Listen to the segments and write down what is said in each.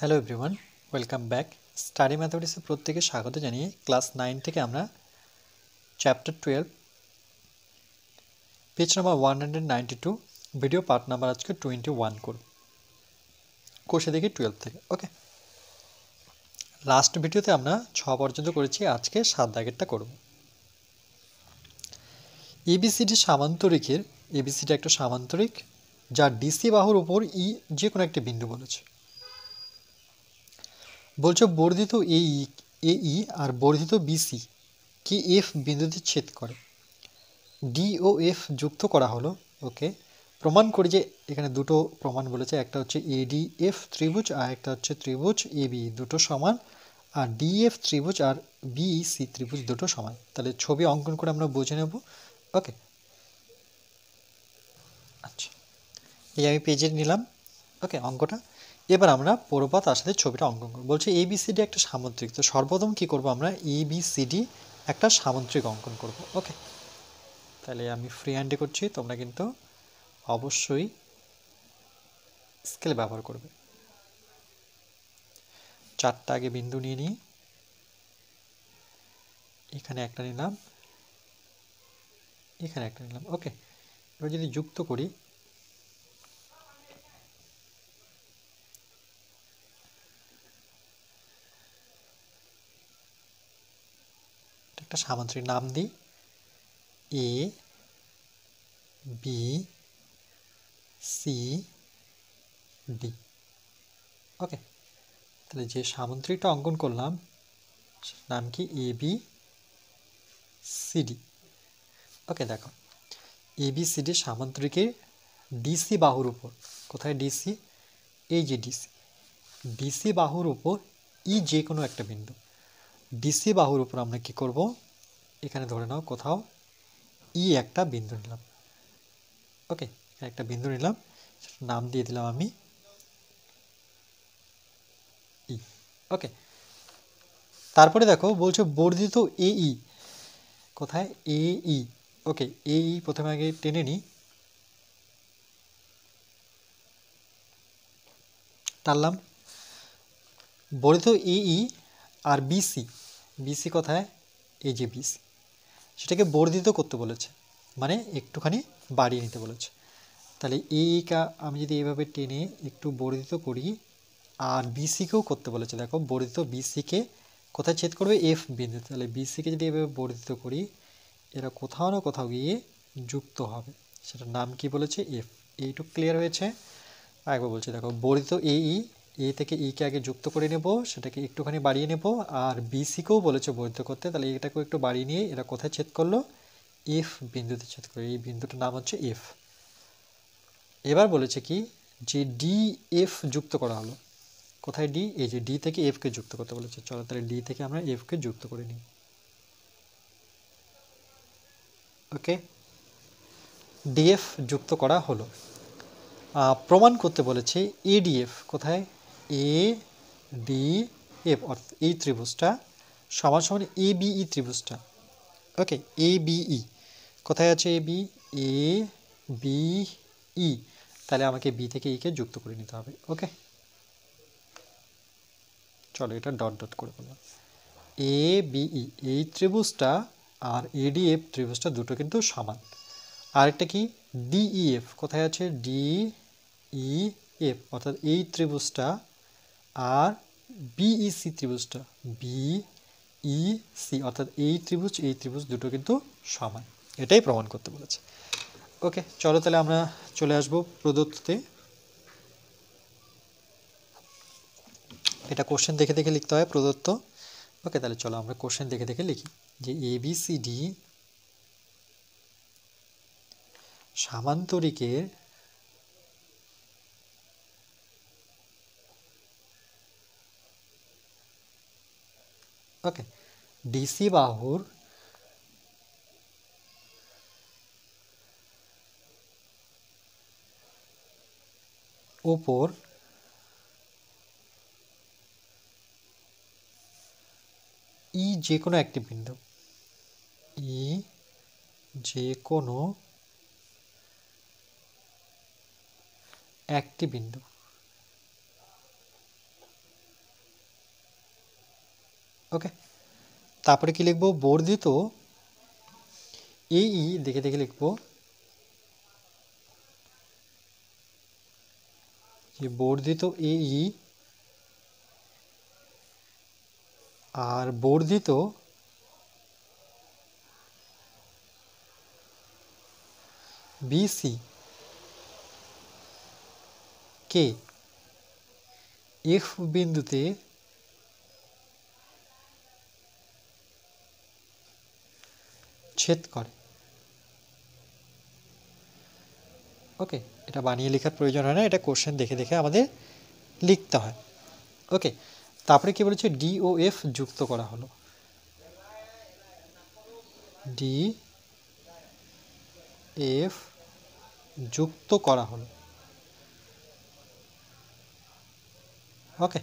Hello everyone, welcome back. Study ম্যাথমেটিক্সে প্রত্যেকে স্বাগত জানিয়ে ক্লাস 9 থেকে আমরা chapter 12 page number 192 video part number আজকে 21 করব। কোর্সে দেখি 12 থেকে। ওকে, লাস্ট ভিডিওতে আমরা 6 পর্যন্ত করেছি, আজকে 7 দাগেরটা করব। এবিসিডি সামান্তরিকের এবিসিডি একটা সামান্তরিক যা ডিসি বাহুর উপর ই যে কোনো একটি বিন্দু বলেছে। বলছো বর্ধিত এই আর বর্ধিত বিসি কি এফ বিন্দুতে ছেদ করে। ডি ও এফ যুক্ত করা হলো। ওকে, প্রমাণ করি যে এখানে দুটো প্রমাণ বলেছে, একটা হচ্ছে এডিএফ ত্রিভুজ আর একটা হচ্ছে ত্রিভুজ এবি দুটো সমান, আর ডিএফ ত্রিভুজ আর বিইসি ত্রিভুজ দুটো সমান। তাহলে ছবি অঙ্কন করে আমরা বুঝে নেব। ওকে, আচ্ছা, এই আমি পেজে নিলাম। ওকে, অঙ্কটা এবার আমরা পড়বো, তার সাথে ছবিটা অঙ্কন করবো। বলছে এবিসিডি একটা সামুদ্রিক, তো সর্বপ্রথম কি করব আমরা এবিসিডি একটা সামুদ্রিক অঙ্কন করব। ওকে, তাহলে আমি ফ্রি হ্যান্ডে করছি, তোমরা কিন্তু অবশ্যই স্কেল ব্যবহার করবে। চারটা আগে বিন্দু নিয়ে নিই, এখানে একটা নিলাম, এখানে একটা নিলাম। ওকে, এবার যদি যুক্ত করি, একটা সামুদ্রিক নাম দিই এ বি সি ডি। ওকে, তাহলে যে সামুদ্রিকটা অঙ্কন করলাম নাম কি এ বি সিডি। ওকে, দেখো এবিসিডি সামুদ্রিকের ডিসি বাহুর উপর, কোথায় ডিসি, এই যে ডিসি, ডিসি বাহুর উপর ই যে কোনো একটা বিন্দু, ডিসি বাহুর উপর আমরা কি করব, এখানে ধরে নাও কোথাও ই একটা বিন্দু নিলাম। ওকে, এখানে একটা বিন্দু নিলাম, নাম দিয়ে দিলাম আমি ই। ওকে, তারপরে দেখো বলছে বর্ধিত এই, কোথায় এই। ওকে, এই প্রথমে আগে টেনে নিই, টানলাম। বর্ধিত এই আর বিসি, বিসি কোথায়, এই যে বিসি, সেটাকে বর্ধিত করতে বলেছে, মানে একটুখানি বাড়িয়ে নিতে বলেছে। তাহলে এইটা আমি যদি এইভাবে টেনে একটু বর্ধিত করি, আর বিসিকেও করতে বলেছে, দেখো বর্ধিত বিসিকে কোথায় ছেদ করবে, এফ বিন্দু। তাহলে বিসিকে যদি এভাবে বর্ধিত করি, এরা কোথাও না কোথাও গিয়ে যুক্ত হবে, সেটার নাম কি বলেছে, এফ। এইটুকু ক্লিয়ার হয়েছে। আরেকবার বলছি, দেখো বর্ধিত এ থেকে ইকে আগে যুক্ত করে নেব, সেটাকে একটুখানি বাড়িয়ে নেব, আর বিসিকেও বলেছে বর্ধিত করতে, তাহলে এটাকেও একটু বাড়িয়ে নিয়ে এরা কোথায় ছেদ করলো, এফ বিন্দুতে ছেদ করে, এই বিন্দুটার নাম হচ্ছে এফ। এবার বলেছে কি যে ডি এফ যুক্ত করা হলো, কোথায় ডি, এই যে ডি থেকে এফ কে যুক্ত করতে বলেছে। চলো তাহলে ডি থেকে আমরা এফ কে যুক্ত করে নিই। ওকে, ডিএফ যুক্ত করা হলো। প্রমাণ করতে বলেছে এডিএফ, কোথায় এ ডি এফ, অর্থাৎ এই ত্রিভুজটা সমান সমান এ বিই ত্রিভুজটা। ওকে, এ বিই কোথায় আছে, এ বি, এ বিই, তাহলে আমাকে বি থেকে ই কে যুক্ত করে নিতে হবে। ওকে, চলো এটা ডট ডট করে বললাম। এ বিই এই ত্রিভুজটা আর এডিএফ ত্রিভুজটা দুটো কিন্তু সমান। আরেকটা কি ডিইএফ, কোথায় আছে ডিইএফ, অর্থাৎ এই ত্রিভুজটা আর বিইসি ত্রিভুজটা, বিইসি অর্থাৎ এই ত্রিভুজ দুটো কিন্তু সমান, এটাই প্রমাণ করতে বলেছে। ওকে, চলো তাহলে আমরা চলে আসবো প্রদত্ততে। এটা কোশ্চেন দেখে দেখে লিখতে হয়, প্রদত্ত। ওকে, তাহলে চলো আমরা কোশ্চেন দেখে দেখে লিখি যে এবিসিডি সামান্তরিকের ওকে ডিসি বাহুর উপর ই যে কোনো একটি বিন্দু, ই যে কোনো একটি বিন্দু ওকে, তারপরে কি লিখবো, বর্ধিত এই দেখে দেখে লিখবো যে বর্ধিত এই আর বর্ধিত বিসি কে এফ বিন্দুতে ছেদ করে। ওকে, এটা বানিয়ে লেখার প্রয়োজন হয় না, এটা কোশ্চেন দেখে দেখে আমাদের লিখতে হয়। ওকে, তারপরে কি বলেছে, ডি ও এফ যুক্ত করা হলো, ডি এফ যুক্ত করা হলো। ওকে,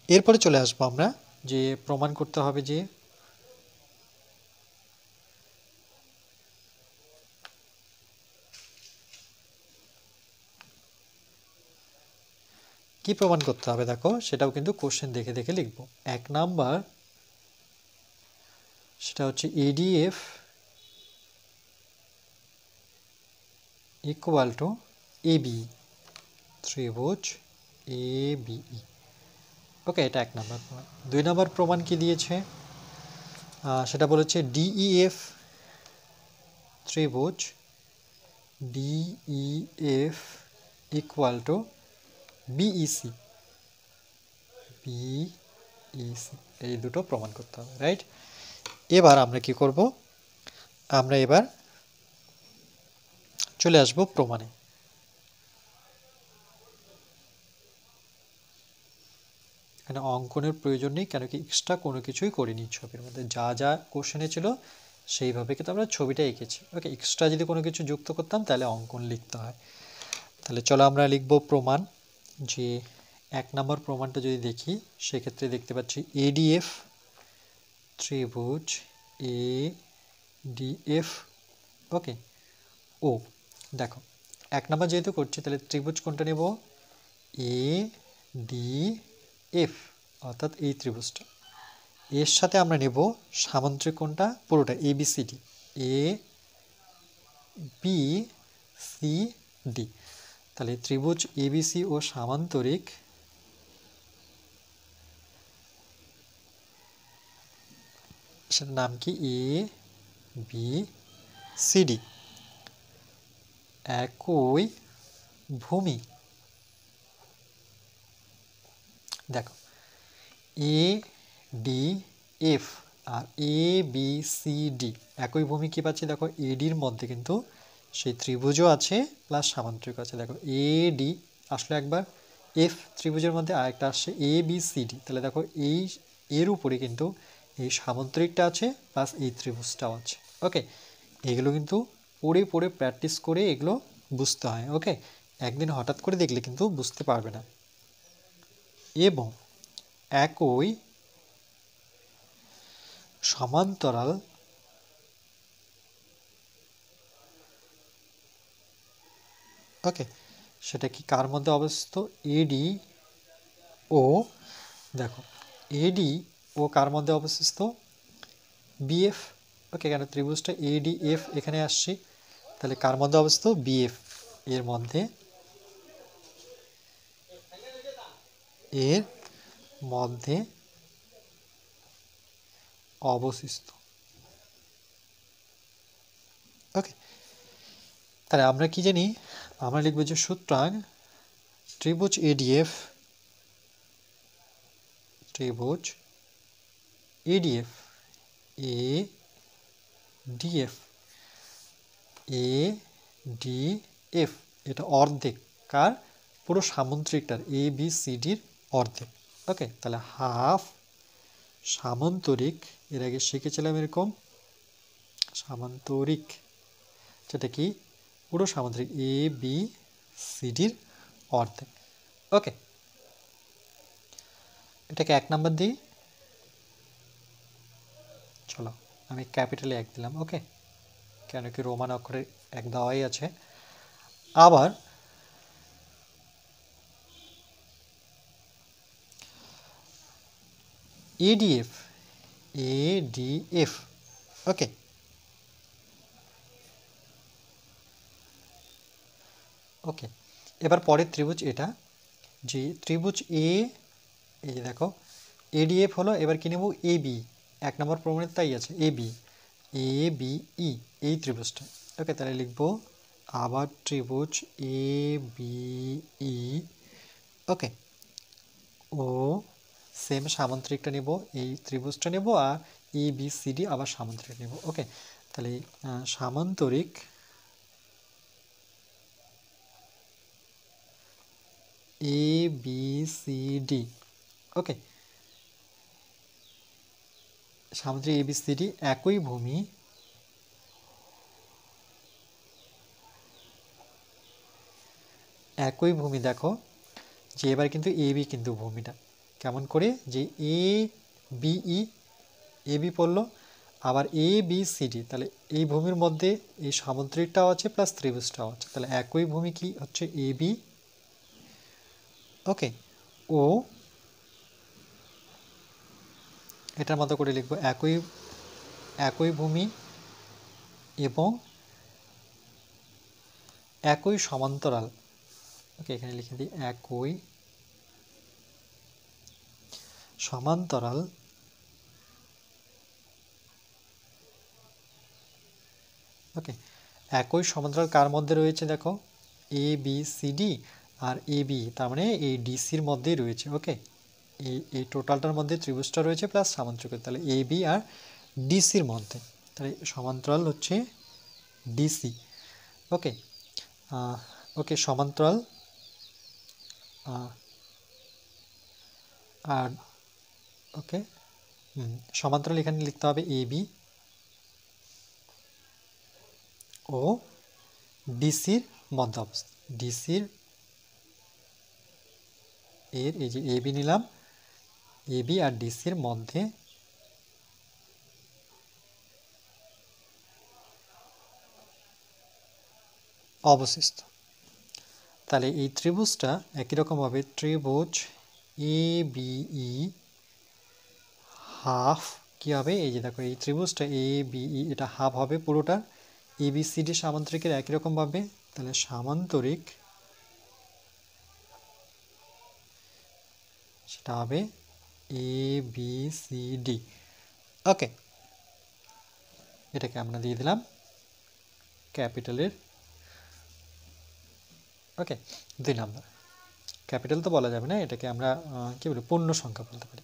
এরপরে চলে আসবো আমরা যে প্রমাণ করতে হবে যে কি প্রমাণ করতে হবে, দেখো সেটাও কিন্তু কোশ্চেন দেখে দেখে লিখবো। 1 নাম্বার সেটা হচ্ছে এডিএফ ইকুয়াল টু এবি, ত্রিভুজ এবিই। ওকে, এটা 1 নাম্বার প্রমাণ। 2 নাম্বার প্রমাণ কি দিয়েছে, সেটা বলেছে ডিইএফ ত্রিভুজ DEF equal to BEC, BEC, এই দুটো প্রমাণ করতে হবে, রাইট। এবার আমরা কি করব, আমরা এবার চলে আসব প্রমাণে। এখানে অঙ্কনের প্রয়োজন নেই, কেন কি এক্সট্রা কোনো কিছুই করিনি, ছবির মধ্যে যা যা কোশ্চেনে ছিল সেইভাবে কিন্তু আমরা ছবিটা এঁকেছি। ওকে, এক্সট্রা যদি কোনো কিছু যুক্ত করতাম তাহলে অঙ্কন লিখতে হয়। তাহলে চলো আমরা লিখব প্রমাণ, যে 1 নম্বর প্রমাণটা যদি দেখি সেক্ষেত্রে দেখতে পাচ্ছি এডিএফ ত্রিভুজ এডিএফ, ওকে, ও দেখো 1 নম্বর যেহেতু করছি তাহলে ত্রিভুজ কোনটা নেব, এ ডি এফ, অর্থাৎ এই ত্রিভুজটা। এর সাথে আমরা নেব সামান্তরিক কোণটা পুরোটা এবিসিডি, এ বি সি ডি। তাহলে ত্রিভুজ এবিসি ও সামান্তরিক সেটার নাম কি, এ বি সি ডি, একই ভূমি। দেখো এ ডি এফ আর এ বি সি ডি একই ভূমি কি পাচ্ছি, দেখো এডির মধ্যে কিন্তু সেই ত্রিভুজও আছে প্লাস সামান্তরিক আছে। দেখো এ ডি আসলে একবার, এফ ত্রিভুজের মধ্যে আরেকটা আসছে এ বি সি ডি, তাহলে দেখো এই এর উপরে কিন্তু এই সামান্তরিকটা আছে প্লাস এই ত্রিভুজটাও আছে। ওকে, এগুলো কিন্তু পড়ে পড়ে প্র্যাকটিস করে এগুলো বুঝতে হয়। ওকে, একদিন হঠাৎ করে দেখলে কিন্তু বুঝতে পারবে না। এবং একই সমান্তরাল ওকে, সেটা কি কার মধ্যে অবস্থিত, এডি ও, দেখো এডি ও কার মধ্যে অবস্থিত, বিএফ। ওকে, কেন ত্রিভুজটা এডিএফ এখানে আসছে, তাহলে কার মধ্যে অবস্থিত, বিএফ এর মধ্যে, এর মধ্যে অবস্থিত। ওকে, তাহলে আমরা কি জানি, আমরা লিখবো যে সুতরাং ত্রিভুজ এডিএফ, ত্রিভুজ এডিএফ, এ ডিএফ, এ ডি এফ, এটা অর্ধেক কার, পুরো সামান্তরিকটার এ বি সি ডির অর্ধেক। ওকে, তাহলে হাফ সামান্তরিক, এর আগে শিখেছিলাম এরকম সামান্তরিক, যেটা কি পুরো সামান্তরিক এ বি সি ডির অর্ধেক। ওকে, এটাকে 1 নাম্বার দিই, চলো আমি ক্যাপিটালে 1 দিলাম। ওকে, কেন কি রোমান অক্ষরে 1 দেওয়াই আছে। আবার এডিএফ, এডিএফ। ওকে, ওকে, এবার পরের ত্রিভুজ এটা, যে ত্রিভুজ এ, এই যে দেখো এডিএফ হলো, এবার কি নেব এবি, 1 নম্বর প্রমাণিত তাই আছে এবি, এ বি ই, এই ত্রিভুজটা। ওকে, তাহলে লিখব আবার ত্রিভুজ A B E. Okay, O same সামান্তরিকটা নেব, এই ত্রিভুজটা নেব, আর এ বি সি ডি আবার সামান্তরিক নেব। ওকে, তাহলে সামান্তরিক A B C D. Okay, সামান্তরিক A B C D একই ভূমি, একই ভূমি। দেখো যে এবার কিন্তু এ বি কিন্তু ভূমিটা কেমন করে, যে A B E, A B পড়লো, আবার এ বি সি ডি, তাহলে এই ভূমির মধ্যে এই সামুদ্রিকটাও আছে প্লাস ত্রিভুজটাও আছে, তাহলে একই ভূমি কি হচ্ছে এ বি। ওকে, ও এটার মতো করে লিখবো একই, একই ভূমি এবং একই সমান্তরাল। ওকে, এখানে লিখে দিই একই সমান্তরাল ওকে, একই সমান্তরাল কার মধ্যে রয়েছে, দেখো এ B C D R A B, তার মানে এই ডিসির মধ্যেই রয়েছে। ওকে, এই টোটালটার মধ্যে ত্রিভুজটা রয়েছে প্লাস সামান্তরিক, তাহলে এ বি আর ডিসির মধ্যে, তাহলে সমান্তরাল হচ্ছে ডিসি। ওকে, ওকে সমান্তরাল, আর ওকে সমান্তরাল এখানে লিখতে হবে এ বি ও ডিসির মধ্যে অবস্থিত, ডিসির এর এই যে এ বি নিলাম, এ বি আর ডিসির মধ্যে অবস্থিত। তাহলে এই ত্রিভুজটা একই রকম হবে, ত্রিভুজ এ বি ই হাফ কি হবে, এই যে দেখো এই ত্রিভুজটা এ বি ই, এটা হাফ হবে পুরোটা এ বি সি ডি সামান্তরিকের একই রকম ভাবে, তাহলে সামান্তরিক সেটা হবে এ বি সি ডি। ওকে, এটাকে আমরা দিয়ে দিলাম ক্যাপিটালের। ওকে, 2 নাম্বার, ক্যাপিটাল তো বলা যাবে না, এটাকে আমরা কি বলি পূর্ণ সংখ্যা বলতে পারি।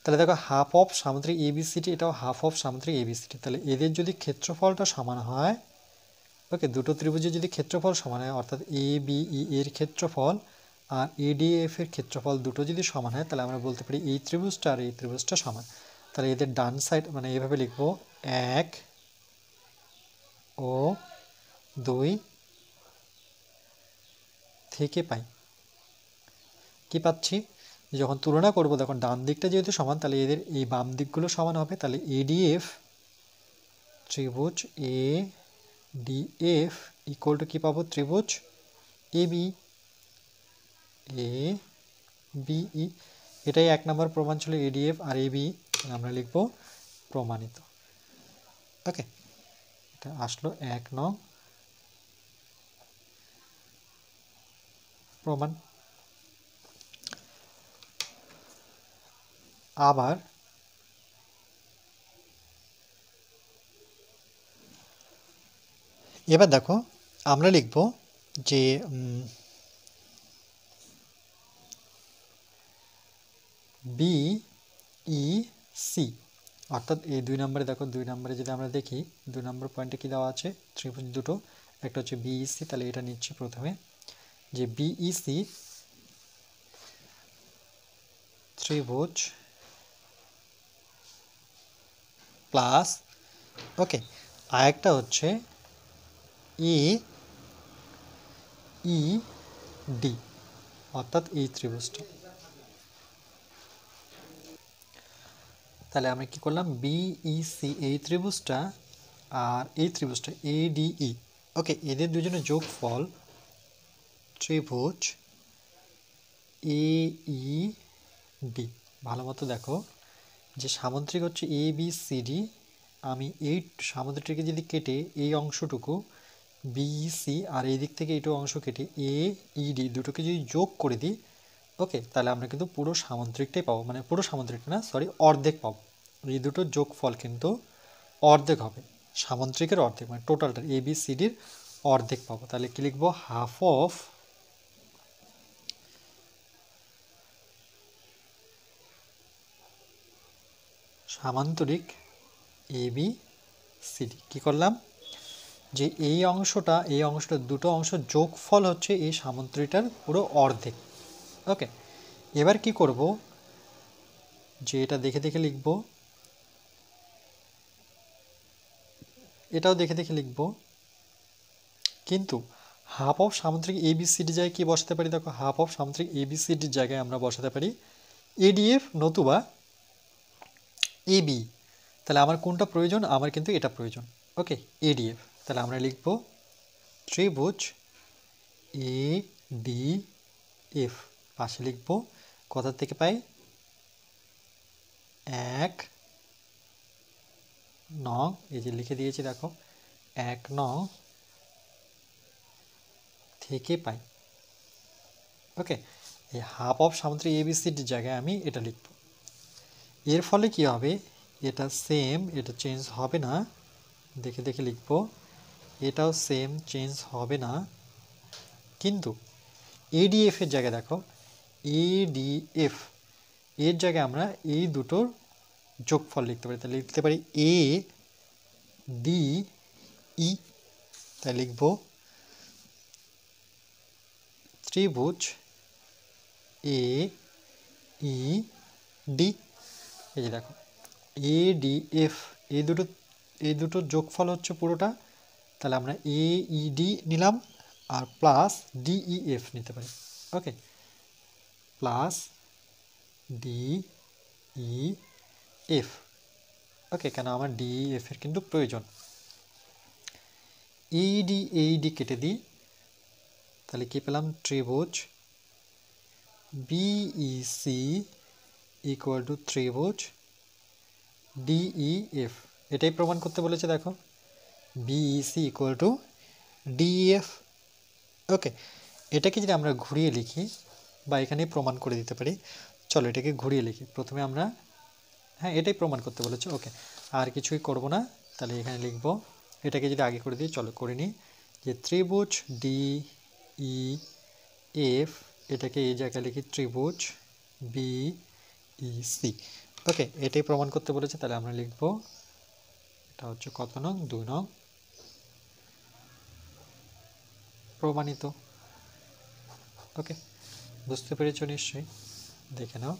তাহলে দেখো হাফ অফ সামুদ্রিক এবিসিডি, এটাও হাফ অফ সামুদ্রিক এবিসিডি, তাহলে এদের যদি ক্ষেত্রফলটা সমান হয়, ওকে দুটো ত্রিভুজের যদি ক্ষেত্রফল সমান হয়, অর্থাৎ এ বি ই এর ক্ষেত্রফল আর এডিএফ এর ক্ষেত্রফল দুটো যদি সমান হয়, তাহলে আমরা বলতে পারি এই ত্রিভুজটা আর এই ত্রিভুজটা সমান। তাহলে এদের ডান সাইড মানে এইভাবে লিখবো 1 ও 2 থেকে পাই, কি পাচ্ছি, যখন তুলনা করব তখন ডান দিকটা যেহেতু সমান, তাহলে এদের এই বাম দিকগুলো সমান হবে, তাহলে এডিএফ ত্রিভুজ এ ডিএফ ইকুয়াল টু কি পাবো, ত্রিভুজ A B, A B E, এটাই 1 নম্বর প্রমাণ ছিল এডিএফ আর এ বি, আমরা লিখব প্রমাণিত। ওকে, এটা আসলো 1 নং প্রমাণ। আবার এবার দেখো আমরা লিখব যে বি ই সি, অর্থাৎ এই 2 নম্বরে দেখো 2 নম্বরে যদি আমরা দেখি 2 নম্বর পয়েন্টে কি দেওয়া আছে, ত্রিভুজ দুটো, একটা হচ্ছে বিইসি, তাহলে এটা নিচ্ছি প্রথমে, যে বিইসি ত্রিভুজ প্লাস, ওকে আরেকটা হচ্ছে এ ই ডি, অর্থাৎ এই ত্রিভুজটা। তাহলে আমরা কি করলাম, বিইসি এই ত্রিভুজটা আর এই ত্রিভুজটা এডিই, ওকে এদের দুজনের যোগফল ত্রিভুজ এ ই ডি। ভালো মতো দেখো, যে সামুদ্রিক হচ্ছে এ বি সি ডি, আমি এই সামুদ্রিকটাকে যদি কেটে এই অংশটুকু বি সি আর এই দিক থেকে এইটু অংশ কেটে এ ই ডি দুটোকে যদি যোগ করে দিই, ওকে, তাহলে আমরা কিন্তু পুরো সামুদ্রিকটাই পাবো, মানে পুরো সামুদ্রিকটা না, সরি, অর্ধেক পাবো। এই দুটোর যোগফল কিন্তু অর্ধেক হবে, সামুদ্রিকের অর্ধেক, মানে টোটালটা এ বি সি ডির অর্ধেক পাবো। তাহলে কি লিখবো? হাফ অফ সামান্তরিক এ বি সি ডি। কী করলাম? যে এই অংশটা দুটো অংশ যোগফল হচ্ছে এই সামুদ্রিকটার পুরো অর্ধেক। ওকে, এবার কি করব, যে এটা দেখে দেখে লিখব, এটাও দেখে দেখে লিখব, কিন্তু হাফ অফ সামুদ্রিক এ বি সি ডি জায়গায় কি বসাতে পারি? দেখো, হাফ অফ সামুদ্রিক এ বি সি ডির জায়গায় আমরা বসাতে পারি এডিএফ নতুবা এ বি। তাহলে আমার কোনটা প্রয়োজন? আমার কিন্তু এটা প্রয়োজন। ওকে, এডিএফ। তাহলে আমরা লিখব ত্রিভুজ এ ডি এফ, পাশে লিখব কোথা থেকে পাই? 1 নং, এই যে লিখে দিয়েছি দেখো, 1 নং থেকে পাই। ওকে, এই হাফ অফ সামুদ্রিক এবিসিডির জায়গায় আমি এটা লিখব। এর ফলে কি হবে? এটা সেম, এটা চেঞ্জ হবে না, দেখে দেখে লিখব, এটাও সেম, চেঞ্জ হবে না, কিন্তু এডিএফ এর জায়গায় দেখো, এডিএফ এর জায়গায় আমরা এই দুটোর যোগফল লিখতে পারি। তাহলে লিখতে পারি এ ডি ই। তাই লিখব ত্রিভুজ এ ই ডি। এই যে দেখো, এ ডি এফ, এই দুটো যোগফল হচ্ছে পুরোটা। তাহলে আমরা এ ই ডি নিলাম আর প্লাস ডিই এফ নিতে পারি। ওকে, প্লাস ডিই এফ। ওকে, কেন আমার ডিই এফ এর কিন্তু প্রয়োজন। এইডি কেটে দিই, তাহলে কি পেলাম? ত্রিভুজ বিইসি ইকুয়াল টু ত্রিভুজ ডিইএফ। এটাই প্রমাণ করতে বলেছে, দেখো, বিইসি ইকুয়াল টু ডিইএফ। ওকে, এটাকে যদি আমরা ঘুরিয়ে লিখি বা এখানে প্রমাণ করে দিতে পারি, চলো এটাকে ঘুরিয়ে লিখি। প্রথমে আমরা, হ্যাঁ, এটাই প্রমাণ করতে বলেছে। ওকে, আর কিছুই করব না, তাহলে এখানে লিখব, এটাকে যদি আগে করে দিই, চলো করে নিই, যে ত্রিভুজ ডিইএফ, এটাকে এই জায়গায় লিখি ত্রিভুজ বিইসি। ওকে, এটাই প্রমাণ করতে বলেছে, তাহলে আমরা লিখব, এটা হচ্ছে কত নং? 2 নং, প্রমাণিত। ওকে, বুঝতে পেরেছো নিশ্চয়ই? দেখে নাও।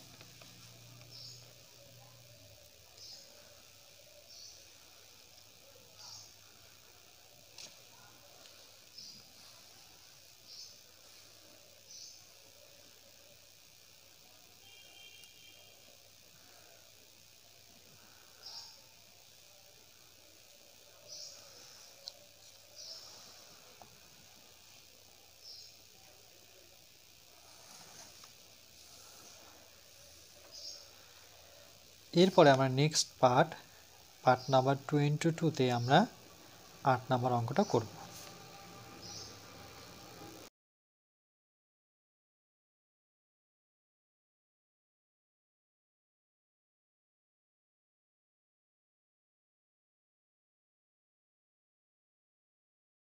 এরপরে আমরা নেক্সট পার্ট নাম্বার 22-তে আমরা 8 নম্বর অঙ্কটা করব।